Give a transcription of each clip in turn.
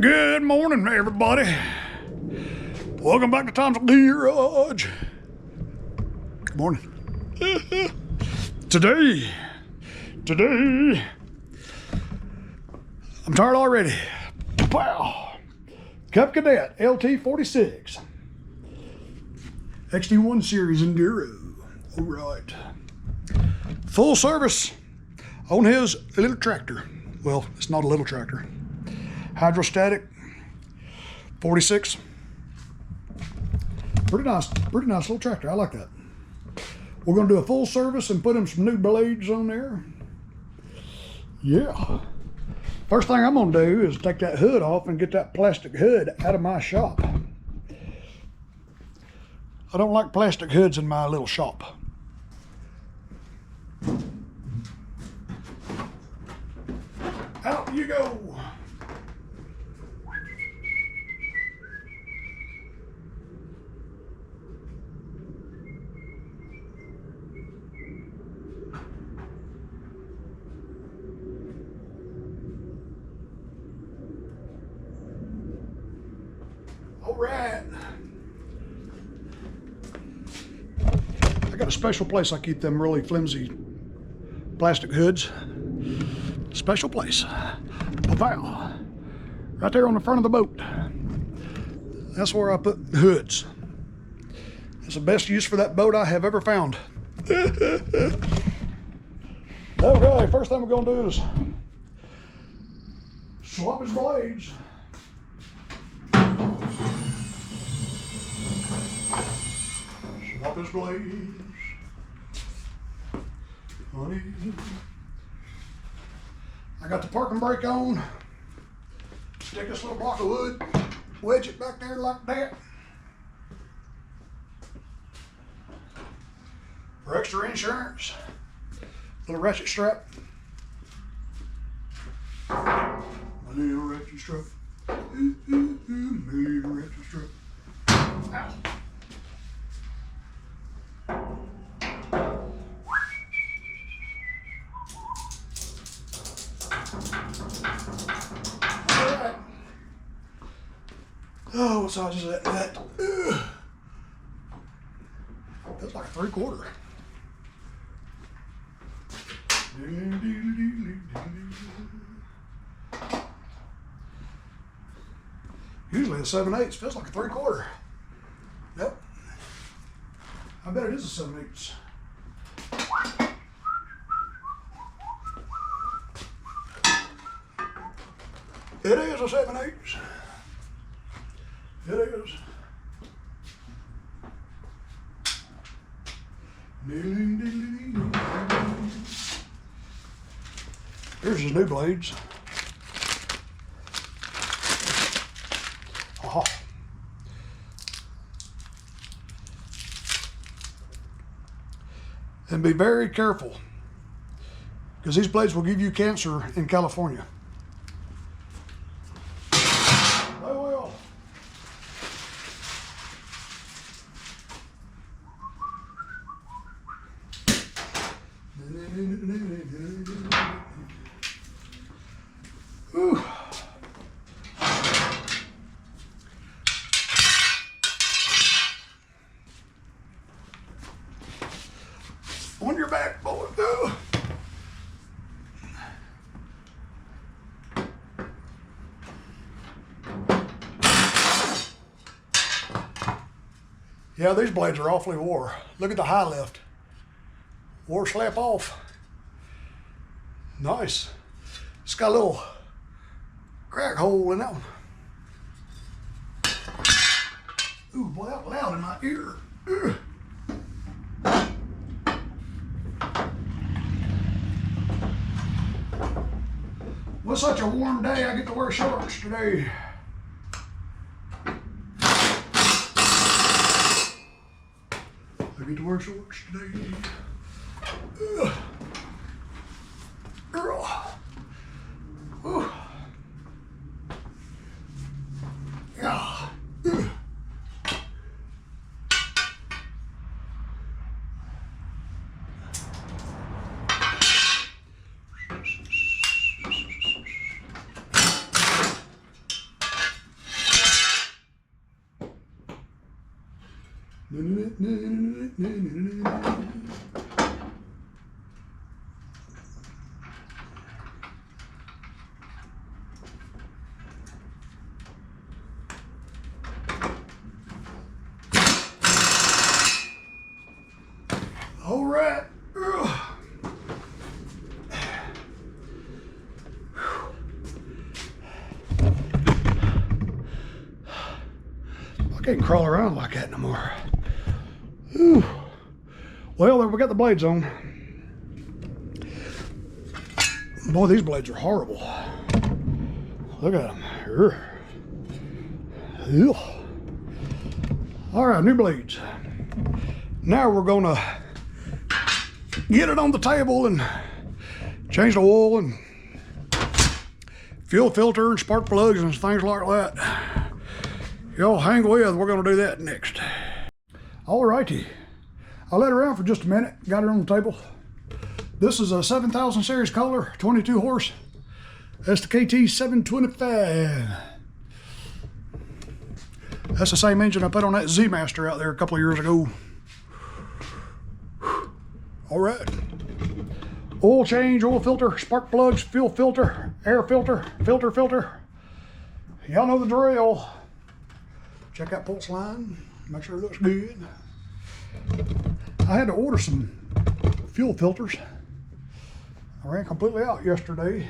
Good morning, everybody. Welcome back to Tom's Garage. Good morning. Today, I'm tired already. Wow. Cub Cadet LT46. XD1 Series Enduro. All right. Full service on his little tractor. Well, it's not a little tractor. Hydrostatic 46. Pretty nice little tractor. I like that. We're gonna do a full service and put him some new blades on there. Yeah. First thing I'm gonna do is take that hood off and get that plastic hood out of my shop. I don't like plastic hoods in my little shop. Out you go. All right. I got a special place I keep them really flimsy plastic hoods. Special place. Wow. Right there on the front of the boat. That's where I put the hoods. That's the best use for that boat I have ever found. Okay, first thing we're gonna do is swap his blades. Swap his blades. Honey. I got the parking brake on. Take this little block of wood, wedge it back there like that. For extra insurance, little ratchet strap. A little ratchet strap. Little ratchet strap. Ow. Alright. Oh, what size is that? That's like a 3/4. Usually a 7/8 feels like a 3/4. Yep. I bet it is a 7/8. It is a 7/8. It is. Here's his new blades. Aha. And be very careful, because these blades will give you cancer in California. They will. Ooh. On your back, boy. Go. Yeah, these blades are awfully wore. Look at the high lift. Wore slap off. Nice. It's got a little crack hole in that one. Ooh, boy, that was loud in my ear. Ugh. Well, such a warm day, I get to wear shorts today. I get to wear shorts today. Ugh. Girl. Ooh. Yeah. Ugh. All right. I can't crawl around like that no more. Whew. Well, we got the blades on. Boy, these blades are horrible. Look at them. Ugh. All right, new blades. Now we're gonna get it on the table and change the oil and fuel filter and spark plugs and things like that. Y'all hang with, we're gonna do that next. All righty, I let it around for just a minute, got it on the table. This is a 7000 series Kohler, 22 horse. That's the KT 725. That's the same engine I put on that Z-Master out there a couple of years ago. All right. Oil change, oil filter, spark plugs, fuel filter, air filter, filter. Y'all know the drill. Check out pulse line, make sure it looks good. I had to order some fuel filters. I ran completely out yesterday.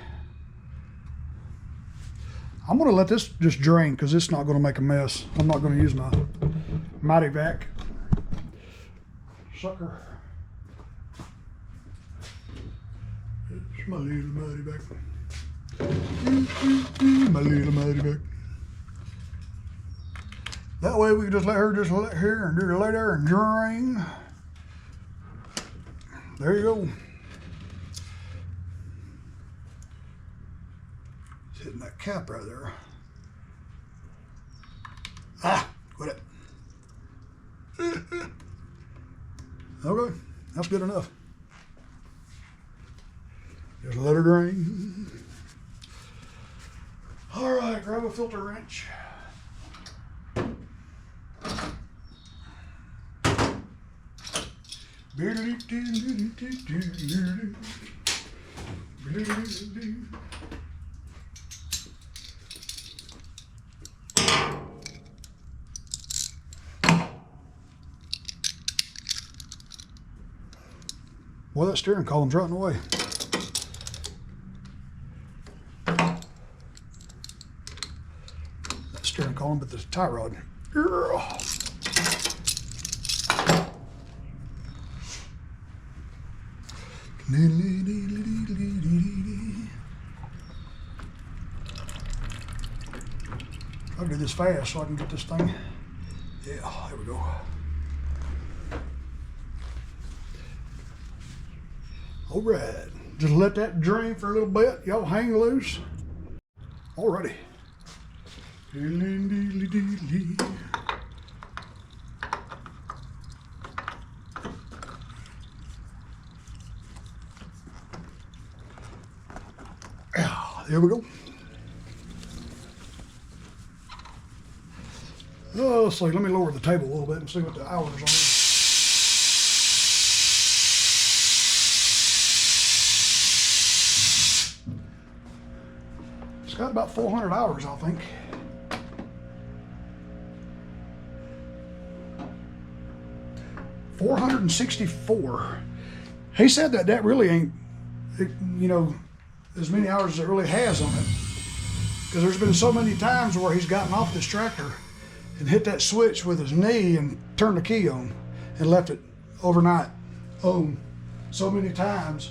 I'm gonna let this just drain because it's not gonna make a mess. I'm not gonna use my Mighty Vac sucker. It's my little Mighty Vac. My little Mighty Vac. That way we can just let her here and do the lay there and drain. There you go. It's hitting that cap right there. Ah, quit it. Okay, that's good enough. Just let her drain. All right, grab a filter wrench. Well, that steering column's rotting away. That steering column, but the tie rod. I'll do this fast so I can get this thing. Yeah, there we go. All right, just let that drain for a little bit. Y'all hang loose. Alrighty. There we go. Oh, let's see. Let me lower the table a little bit and see what the hours are. It's got about 400 hours, I think. $464. He said that really ain't, you know, as many hours as it really has on it, because there's been so many times where he's gotten off this tractor and hit that switch with his knee and turned the key on and left it overnight on so many times.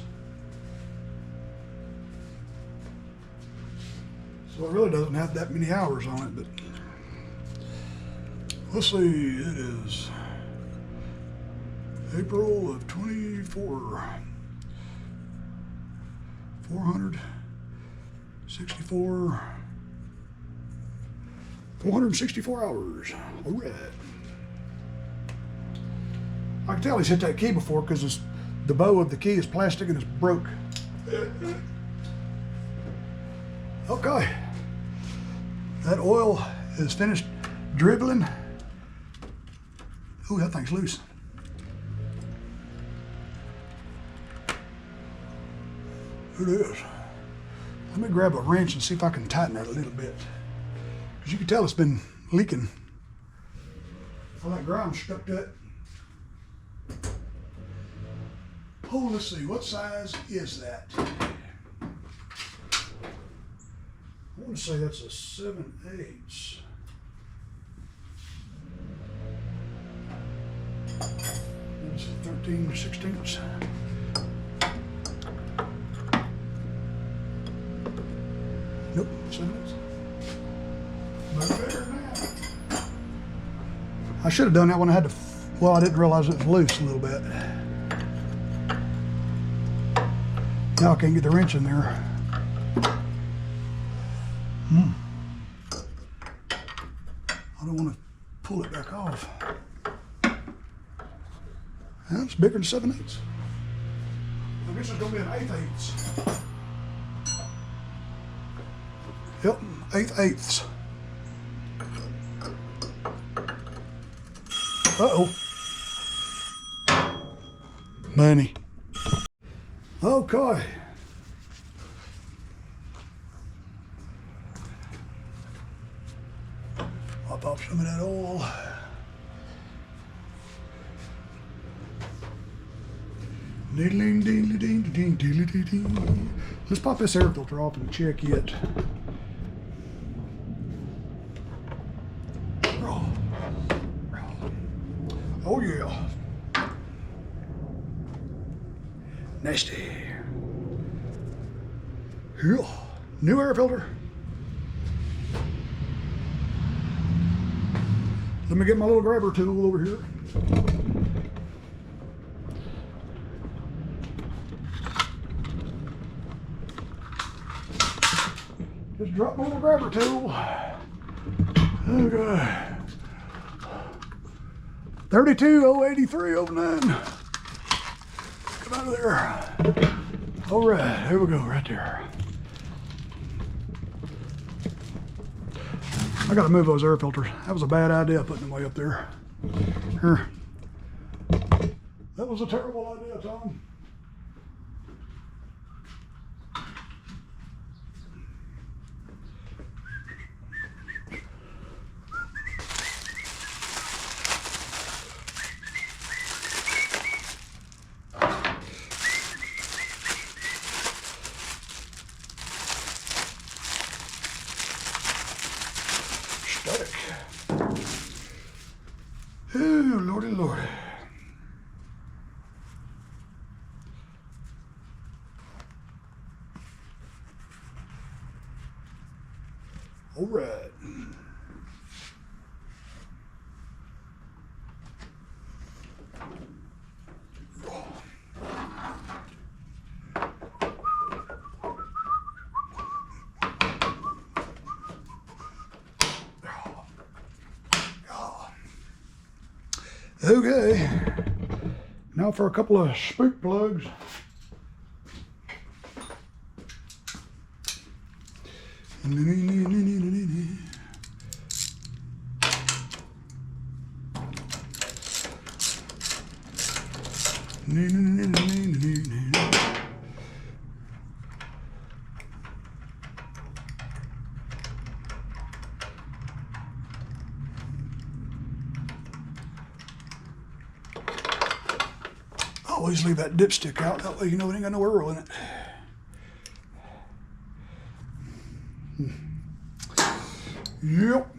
So it really doesn't have that many hours on it, but let's see, it is April of 24. 464 hours. All right. I can tell he's hit that key before because the bow of the key is plastic and it's broke. Okay. That oil is finished dribbling. Ooh, that thing's loose. It is. Let me grab a wrench and see if I can tighten that a little bit. Because you can tell it's been leaking. All that ground stuck to it. Oh, let's see, what size is that? I want to say that's a 7/8. That's 13/16. Nope, 7/8. Much better than that. I should have done that when I had to, well, I didn't realize it was loose a little bit. Now I can't get the wrench in there. I don't want to pull it back off. That's bigger than 7/8. I guess it's going to be an 8/8. Yep, 8/8. Uh-oh. Money. Okay. I'll pop some of that oil. Let's pop this air filter off and check it. Oh yeah. Nasty. Yeah. New air filter. Let me get my little grabber tool over here. Just drop my little grabber tool. Okay. 32,083,09. Come out of there. All right, here we go, right there. I gotta move those air filters. That was a bad idea putting them way up there. Here. That was a terrible idea, Tom. Oh, lordy, lordy. All right. Okay, now for a couple of spook plugs. Always leave that dipstick out, that way you know it ain't got no oil in it. Yep.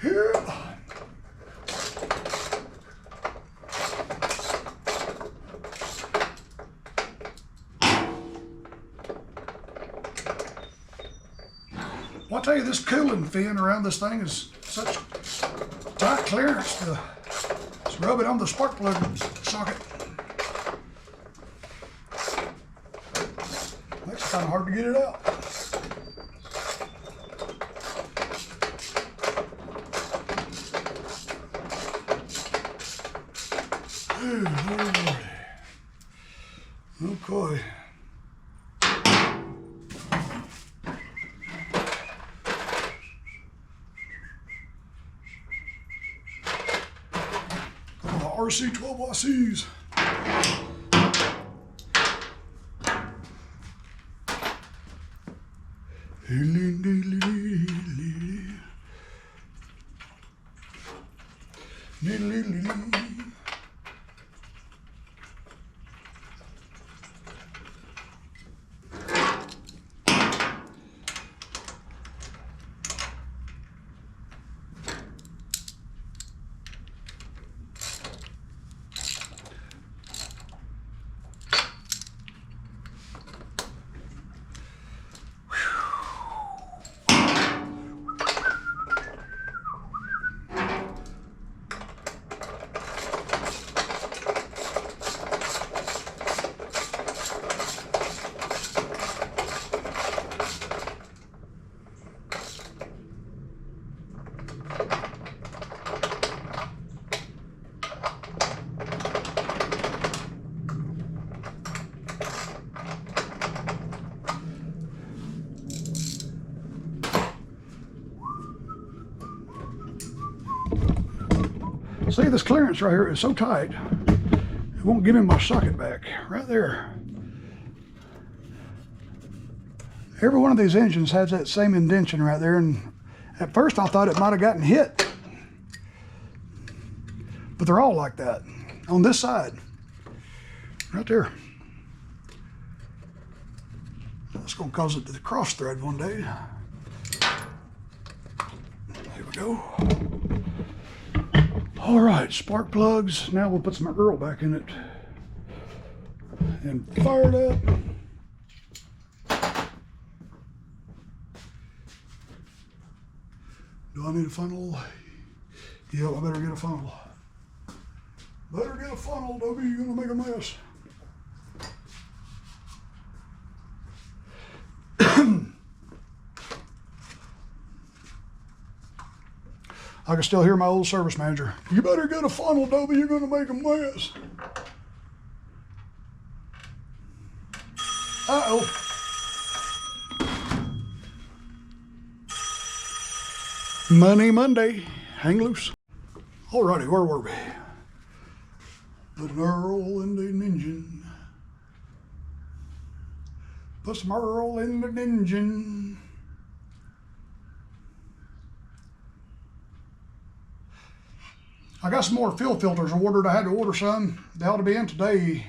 Here. Well, I'll tell you, this cooling fin around this thing is such tight clearance to just rub it on the spark plug socket. Makes it kind of hard to get it out. Okay. RC 12YCs. See, this clearance right here is so tight, it won't give me my socket back. Right there. Every one of these engines has that same indentation right there, and at first I thought it might have gotten hit. But they're all like that. On this side. Right there. That's going to cause it to cross thread one day. There we go. All right, spark plugs. Now we'll put some Earl back in it and fire it up. Do I need a funnel? Yeah, I better get a funnel. Better get a funnel, Dobie, you're gonna make a mess. I can still hear my old service manager. You better get a funnel, Dobie, you're gonna make a mess. Uh-oh. Money Monday, hang loose. Alrighty, where were we? Put an Earl in the engine. Put some Earl in the engine. I got some more fuel filters ordered. I had to order some. They ought to be in today.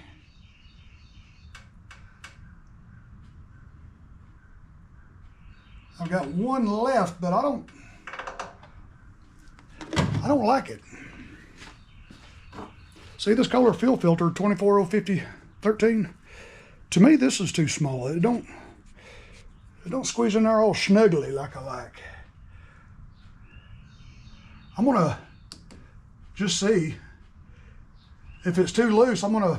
I've got one left, but I don't like it. See this Kohler fuel filter, 24050-13? To me, this is too small. It don't squeeze in there all snugly like I like. I'm gonna just see if it's too loose. I'm gonna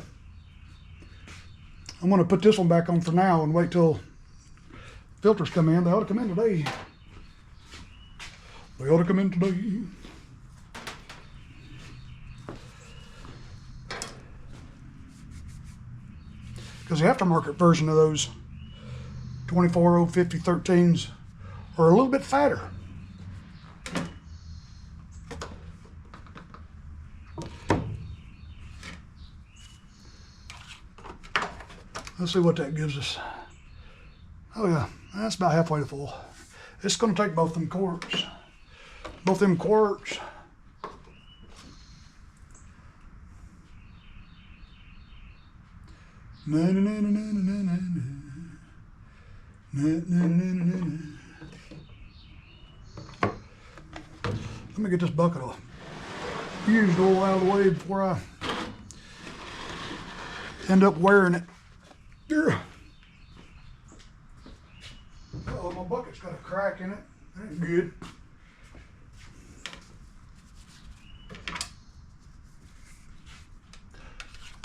put this one back on for now and wait till filters come in. They ought to come in today. They ought to come in today. Because the aftermarket version of those 24050-13s are a little bit fatter. Let's see what that gives us. Oh yeah, that's about halfway to full. It's going to take both them quarts. Both them quarts. Let me get this bucket of used oil out of the way before I end up wearing it. Oh, my bucket's got a crack in it. That ain't good.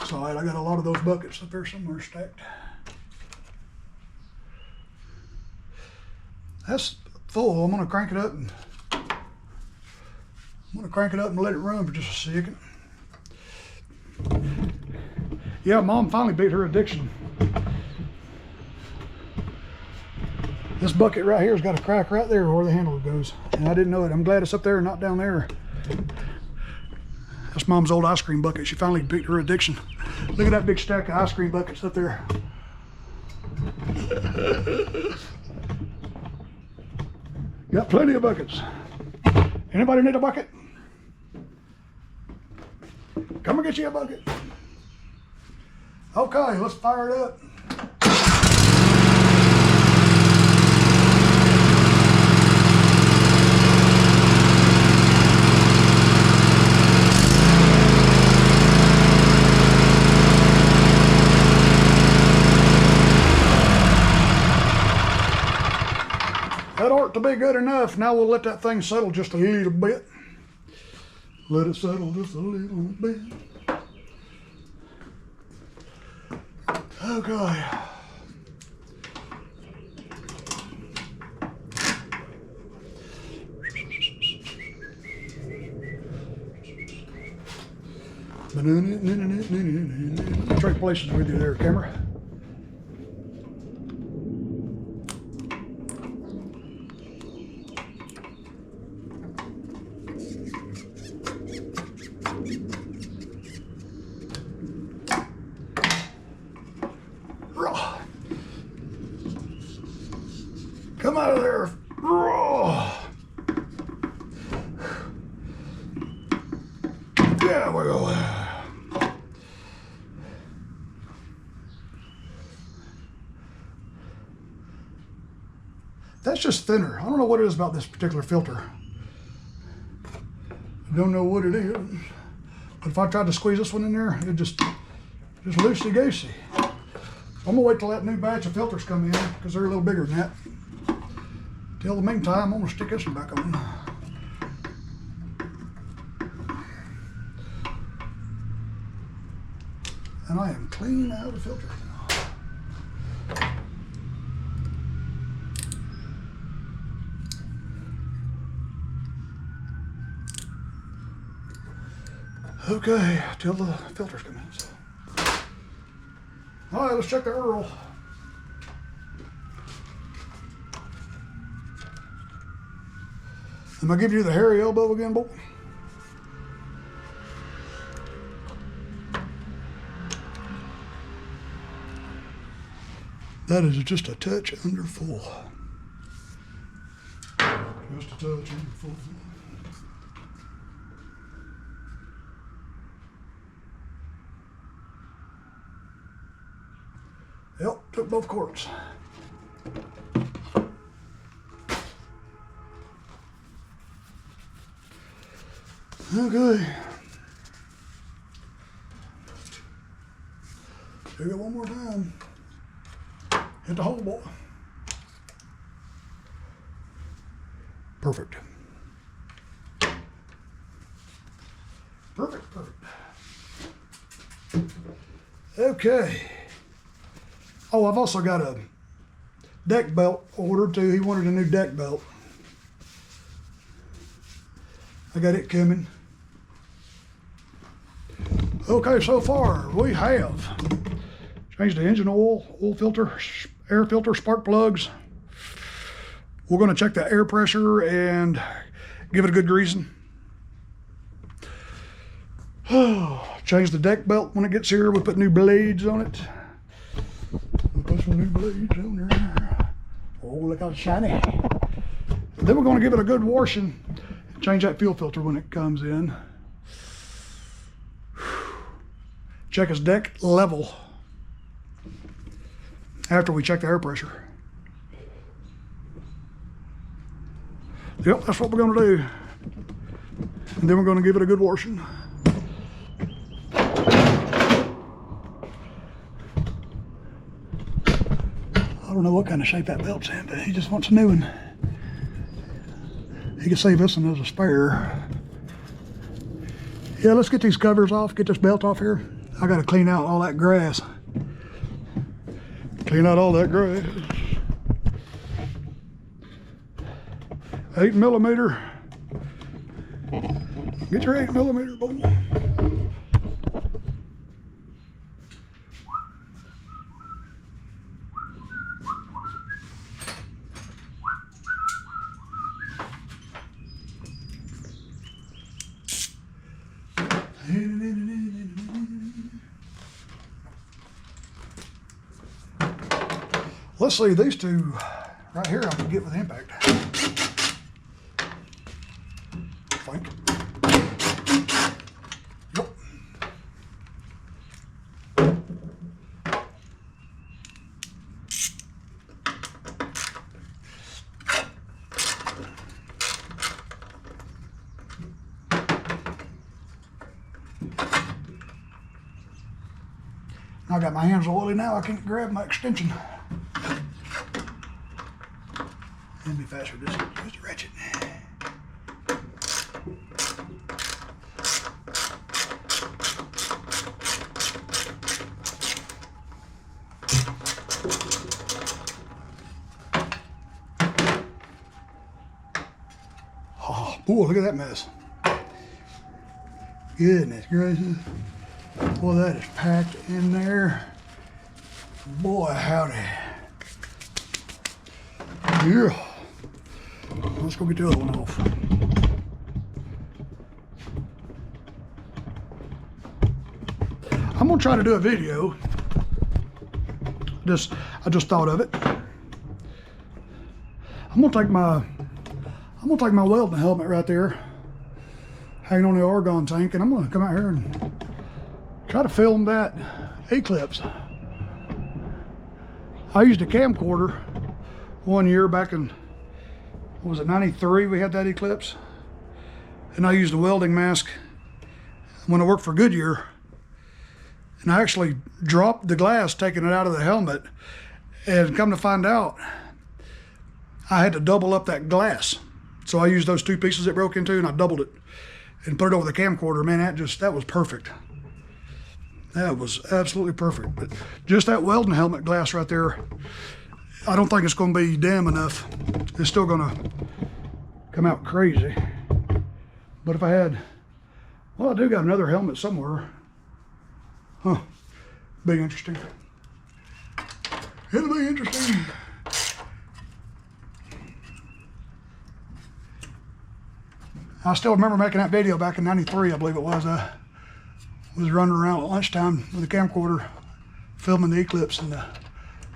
It's all right, I got a lot of those buckets up there somewhere stacked. That's full. I'm gonna crank it up and let it run for just a second. Yeah, Mom finally beat her addiction. This bucket right here has got a crack right there where the handle goes, and I didn't know it. I'm glad it's up there and not down there. That's Mom's old ice cream bucket. She finally beat her addiction. Look at that big stack of ice cream buckets up there. Got plenty of buckets. Anybody need a bucket? Come and get you a bucket. Okay, let's fire it up. That ought to be good enough. Now we'll let that thing settle just a little bit. Let it settle just a little bit. Okay. Let me trade places with you there, camera. Come out of there. Yeah, we go. That's just thinner. I don't know what it is about this particular filter. I don't know what it is. But if I tried to squeeze this one in there, it'd just loosey-goosey. I'm gonna wait till that new batch of filters come in because they're a little bigger than that. Till the meantime, I'm gonna stick this one back on. And I am clean out of filter now. Okay, till the filters come in. So. All right, let's check the Earl. Am I giving you the hairy elbow again, boy? That is just a touch under full. Just a touch under full. Yep, took both quarts. Okay. Do it one more time. Hit the hole, boy. Perfect. Perfect, perfect. Okay. Oh, I've also got a deck belt ordered too. He wanted a new deck belt. I got it coming. Okay, so far we have changed the engine oil filter, air filter, spark plugs. We're going to check the air pressure and give it a good greasing. Change the deck belt when it gets here. We put new blades on it. We'll put some new blades on there. Oh, look how shiny. Then we're going to give it a good washing. Change that fuel filter when it comes in. Check his deck level after we check the air pressure. Yep, that's what we're going to do. And then we're going to give it a good washing. I don't know what kind of shape that belt's in, but he just wants a new one. He can save this one as a spare. Yeah, let's get these covers off, get this belt off here. I gotta clean out all that grass. Clean out all that grass. 8mm. Get your 8mm, boy. Let's see, these two right here I can get with impact. I think. Yep. I got my hands oily now, I can't grab my extension. It'll be faster, just a ratchet. Oh, boy, look at that mess. Goodness gracious. Boy, that is packed in there. Boy, howdy. Yeah. Let's go get the other one off. I'm gonna try to do a video. I just thought of it. I'm gonna take my welding helmet right there, hanging on the argon tank, and I'm gonna come out here and try to film that eclipse. I used a camcorder one year back in, what was it, 93, we had that eclipse. And I used a welding mask when I worked for Goodyear. And I actually dropped the glass, taking it out of the helmet. And come to find out, I had to double up that glass. So I used those two pieces it broke into and I doubled it and put it over the camcorder. Man, that was perfect. That was absolutely perfect. But just that welding helmet glass right there, I don't think it's going to be dim enough. It's still going to come out crazy. But if I had, well, I do got another helmet somewhere. Huh, be interesting. It'll be interesting. I still remember making that video back in 93, I believe it was. I was running around at lunchtime with a camcorder, filming the eclipse, and the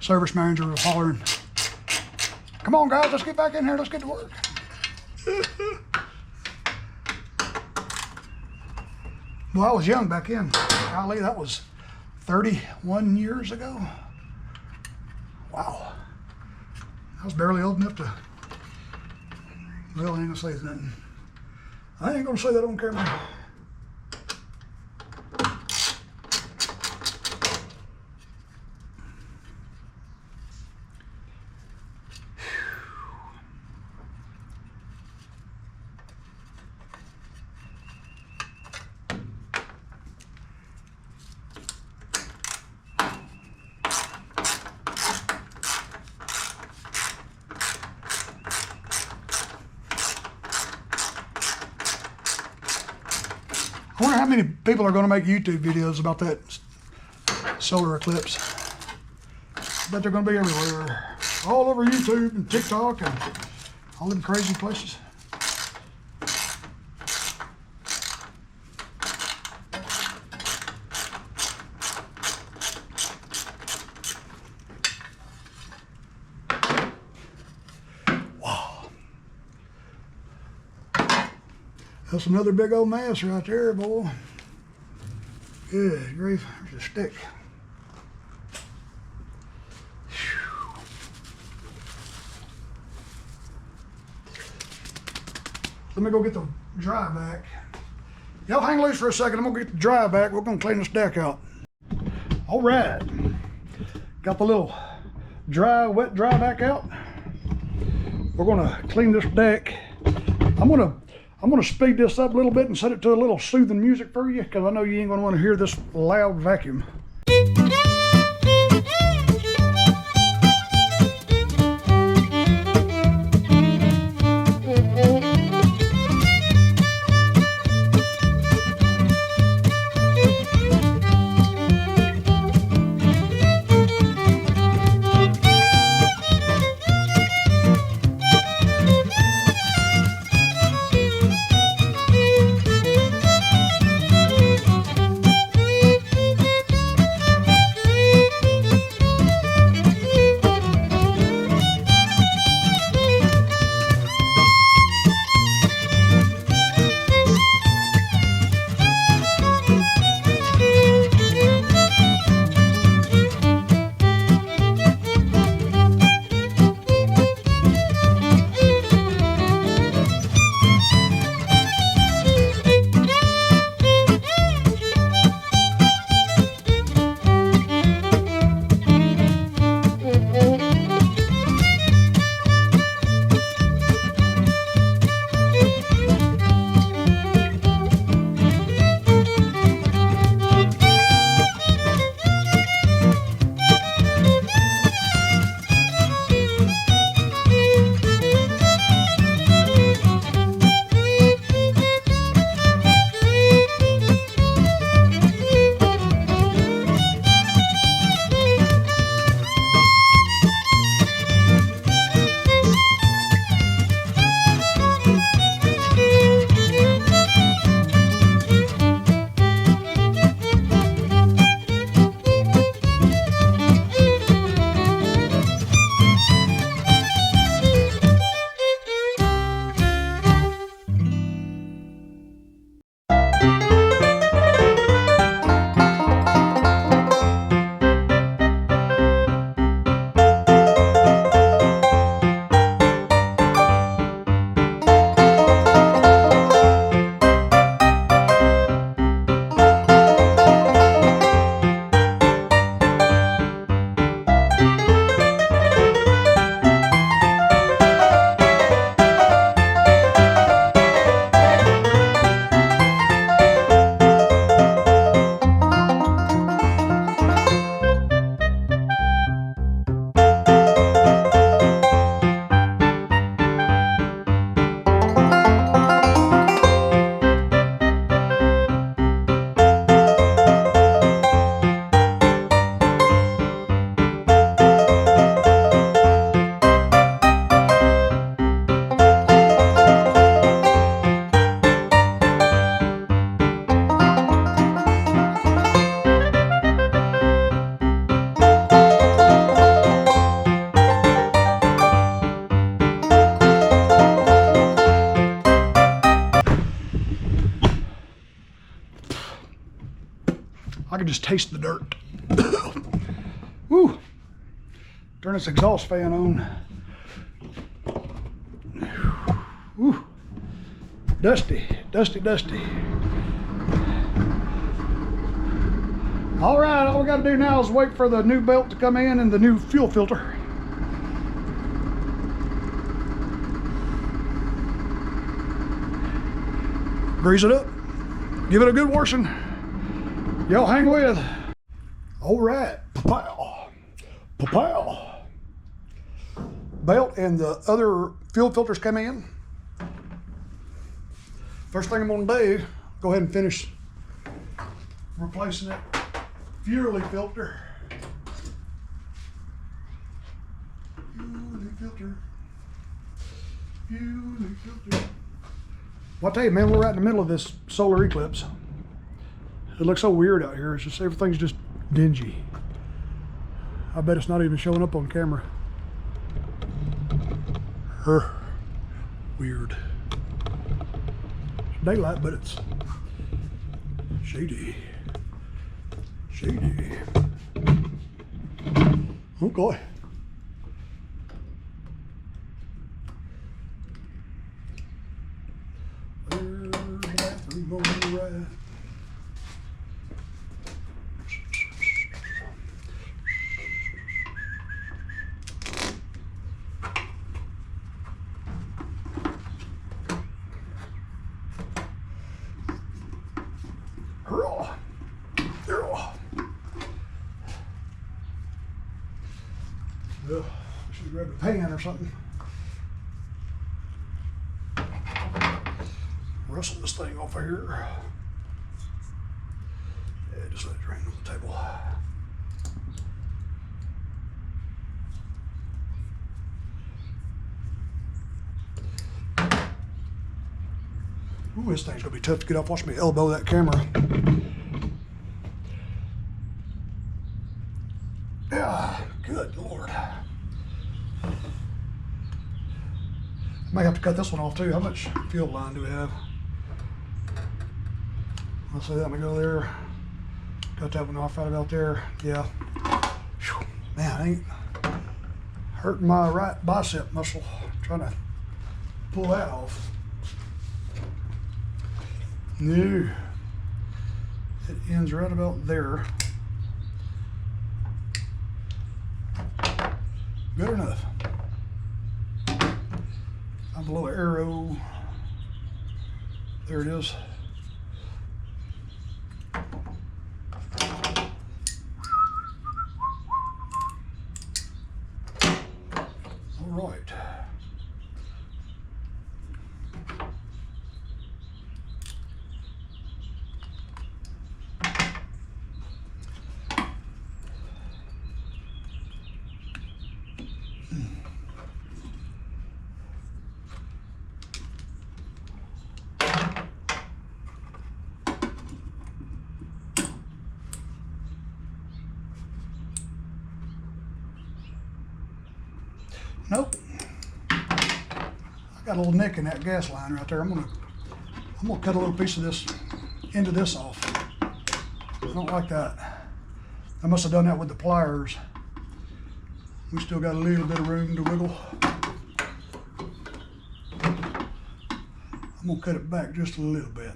service manager was hollering, "Come on guys, let's get back in here, let's get to work." Well, I was young back then. Golly, that was 31 years ago. Wow. I was barely old enough to, well, I ain't gonna say nothing. I ain't gonna say that on camera. I wonder how many people are going to make YouTube videos about that solar eclipse. I bet they're going to be everywhere. All over YouTube and TikTok and all them crazy places. That's another big old mess right there, boy. Good grief, there's a stick. Whew. Let me go get the dry vac. Y'all hang loose for a second. I'm gonna get the dry vac. We're gonna clean this deck out. All right, got the little wet dry vac out. We're gonna clean this deck. I'm gonna speed this up a little bit and set it to a little soothing music for you, because I know you ain't gonna want to hear this loud vacuum. just taste the dirt. Woo! Turn this exhaust fan on. Woo! Dusty, dusty, dusty. All right, all we got to do now is wait for the new belt to come in and the new fuel filter. Grease it up. Give it a good washing. Y'all hang with. All right, pow, pow. Belt and the other fuel filters come in. First thing I'm gonna do, go ahead and finish replacing that fuel filter. Fuel filter. Fuel filter. Well, I tell you, man, we're right in the middle of this solar eclipse. It looks so weird out here. It's just, everything's just dingy. I bet it's not even showing up on camera. Weird. It's daylight, but it's shady. Shady. Okay. There's the bathroom on the right. I should grab a pan or something. Rustle this thing off of here. Yeah, just let it drain on the table. Ooh, this thing's gonna be tough to get off. Watch me elbow that camera. Yeah, good Lord. Might have to cut this one off too. How much fuel line do we have? I'll say that. I'm gonna go there. Cut that one off right about there. Yeah. Whew. Man, I ain't hurting my right bicep muscle trying to pull that off. No. It ends right about there. Good enough. I'm below an arrow. There it is. All right. Nope. I got a little nick in that gas line right there. I'm gonna cut a little piece of this end of this off. I don't like that. I must have done that with the pliers. We still got a little bit of room to wiggle. I'm gonna cut it back just a little bit.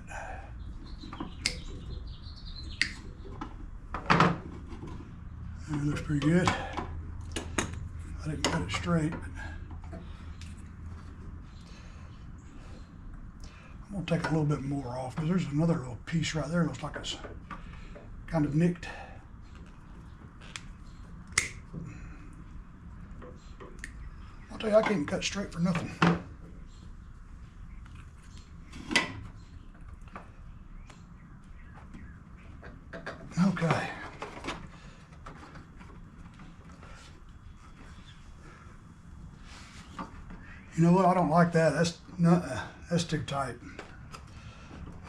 It looks pretty good. I didn't cut it straight, but I'm gonna take a little bit more off because there's another little piece right there. It looks like it's kind of nicked. I'll tell you, I can't cut straight for nothing. Okay. You know what? I don't like that. That's too tight.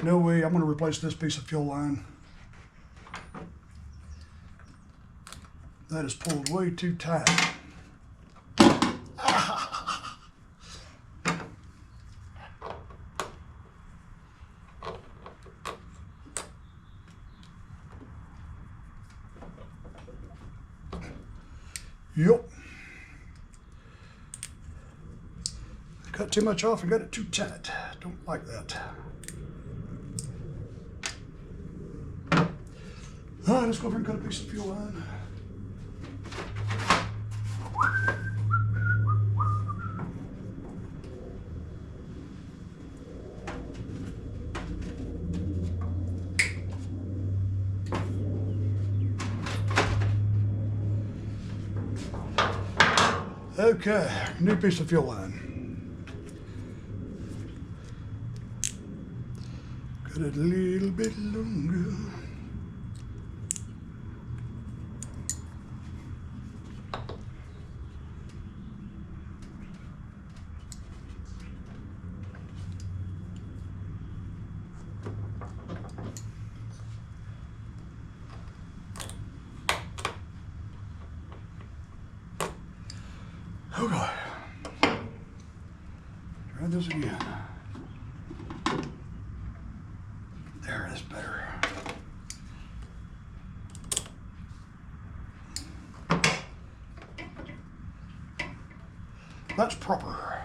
No way. I'm going to replace this piece of fuel line. That is pulled way too tight. Yep. Cut too much off and got it too tight. Don't like that. All right, let's go over and cut a piece of fuel line. Okay, new piece of fuel line. Cut it a little bit longer. Okay. Try this again. There, that's better. That's proper.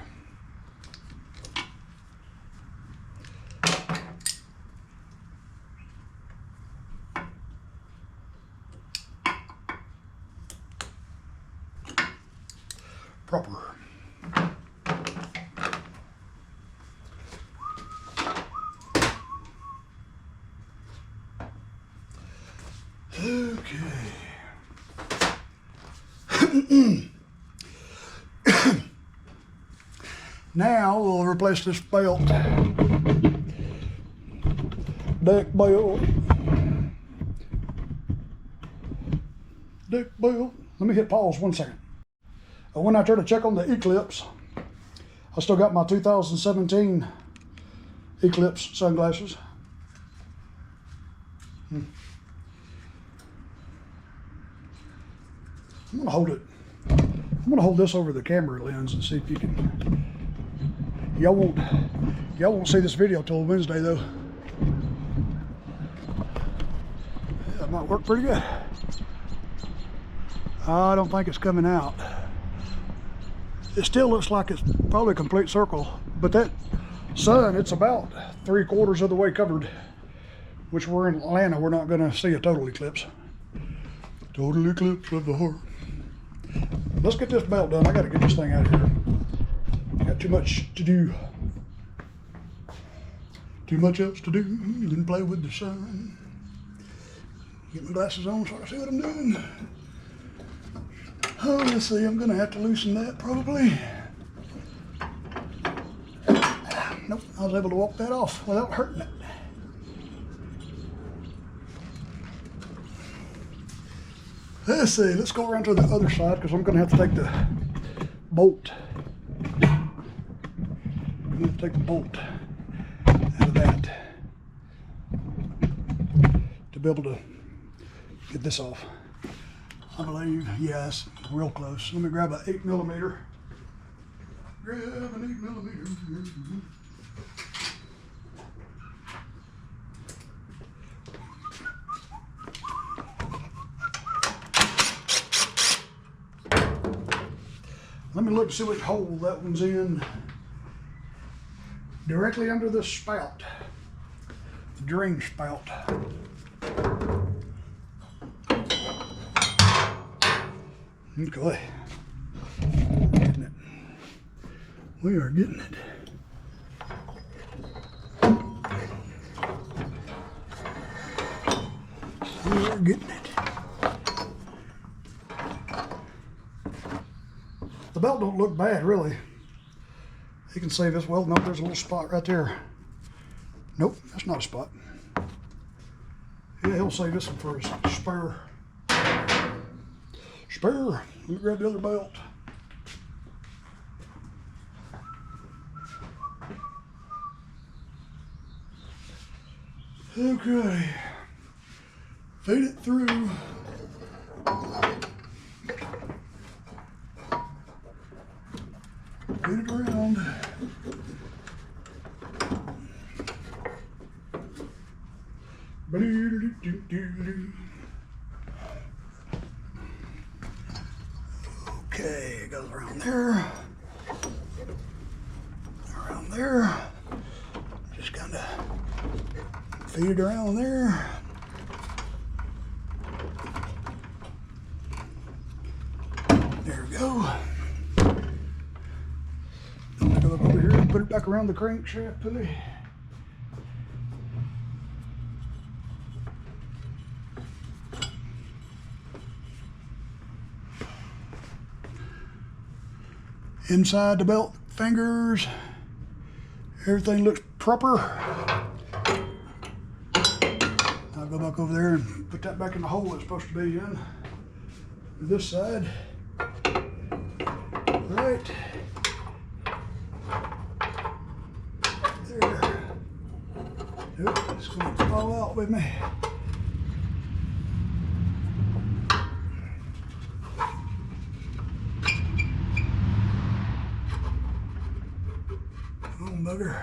Proper. Okay. Now we'll replace this belt. Deck belt. Deck belt. Let me hit pause 1 second. I went out there to check on the Eclipse. I still got my 2017 Eclipse sunglasses. I'm gonna hold it. I'm gonna hold this over the camera lens and see if you can. Y'all won't see this video till Wednesday though. Yeah, that might work pretty good. I don't think it's coming out. It still looks like it's probably a complete circle, but that sun, it's about 3/4 of the way covered, which we're in Atlanta, we're not gonna see a total eclipse. Total eclipse of the heart. Let's get this belt done. I gotta get this thing out of here. Got too much to do. Too much else to do than play with the sun. Get my glasses on so I can see what I'm doing. Oh, let's see, I'm gonna have to loosen that probably. Nope, I was able to walk that off without hurting it. Let's see, let's go around to the other side because I'm gonna have to take the bolt. I'm gonna take the bolt out of that to be able to get this off. I believe, yes, real close. Let me grab an 8mm. Grab an 8mm. Let me look to see which hole that one's in. Directly under the spout, the drain spout. Okay, getting it. We are getting it. We are getting it. The belt don't look bad, really. You can save this. Well, no, there's a little spot right there. Nope, that's not a spot. Yeah, he'll save this one for his spare. Spare. Let me grab the other belt. Okay. Feed it through. Feed it around. Okay, it goes around there. Around there. Just kind of feed it around there. There we go. I'm gonna go up over here and put it back around the crankshaft pulley. Inside the belt fingers, everything looks proper. I'll go back over there and put that back in the hole it's supposed to be in. This side. Right. There. Nope, it's going to fall out with me. Come on, bugger.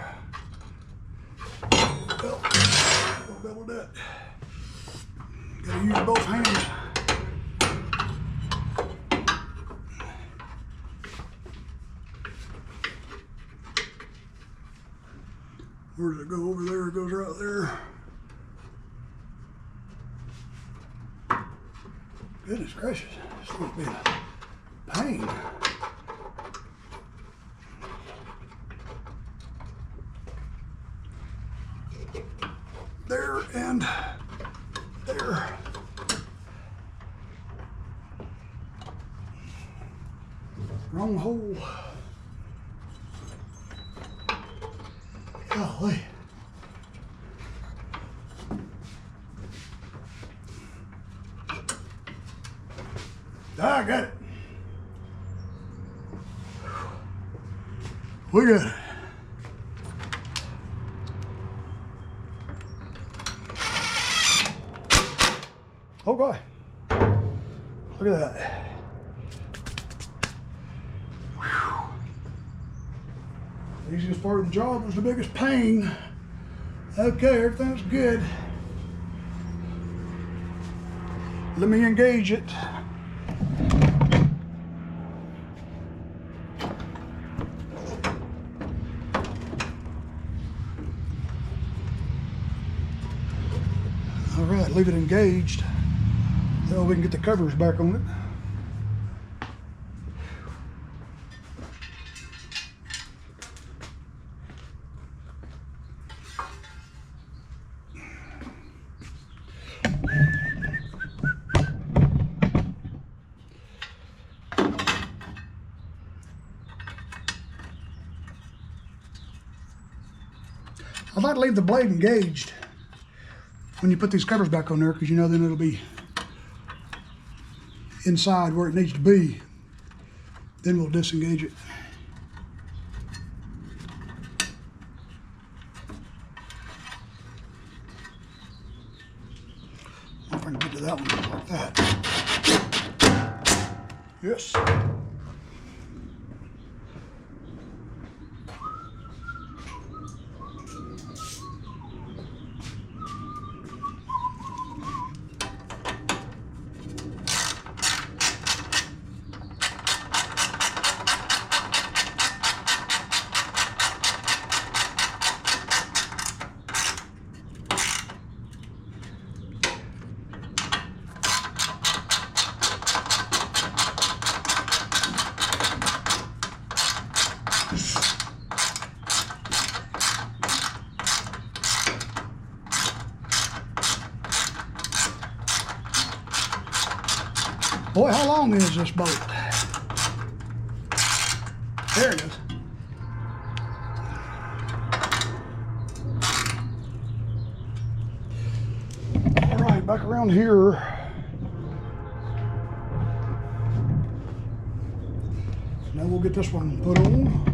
Well, don't double that. Gotta use both hands. Where does it go? Over there? It goes right there. Goodness gracious, this must be a pain. There and there. Wrong hole. Golly. I got it. We got it. Oh boy. Look at that. The easiest part of the job was the biggest pain. Okay, everything's good. Let me engage it. All right, leave it engaged. So we can get the covers back on it. I'd like to leave the blade engaged when you put these covers back on there, because you know then it'll be inside where it needs to be. Then we'll disengage it. I'm going to get to that one like that. Yes. Boy, how long is this boat? There it is. All right, back around here. Now we'll get this one put on.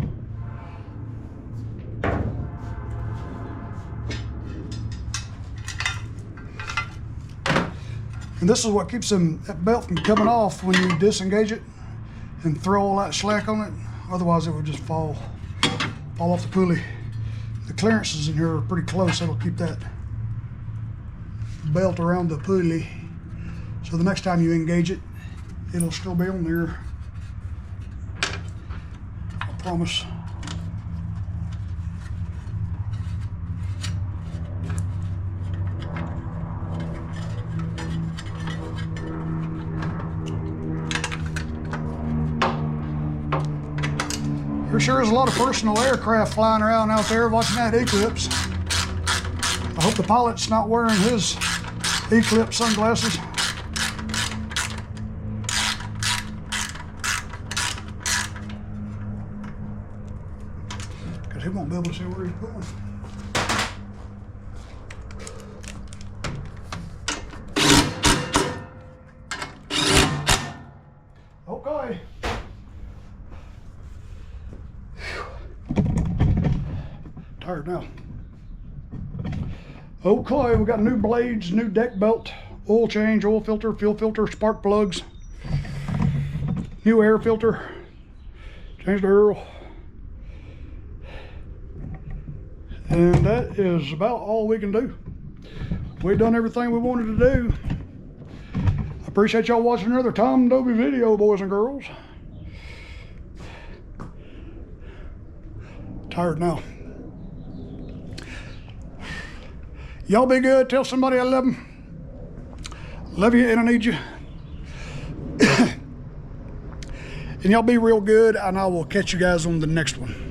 And this is what keeps that belt from coming off when you disengage it and throw all that slack on it. Otherwise it would just fall off the pulley. The clearances in here are pretty close. It'll keep that belt around the pulley. So the next time you engage it, it'll still be on there. promise. There sure is a lot of personal aircraft flying around out there watching that eclipse. I hope the pilot's not wearing his eclipse sunglasses. Because he won't be able to see where he's going. Okay. Tired now. Okay, we got new blades, new deck belt, oil change, oil filter, fuel filter, spark plugs, new air filter, changed the Earl. And that is about all we can do. We've done everything we wanted to do. I appreciate y'all watching another Tom Dobie video, boys and girls. Tired now. Y'all be good. Tell somebody I love them. Love you and I need you. And y'all be real good, and I will catch you guys on the next one.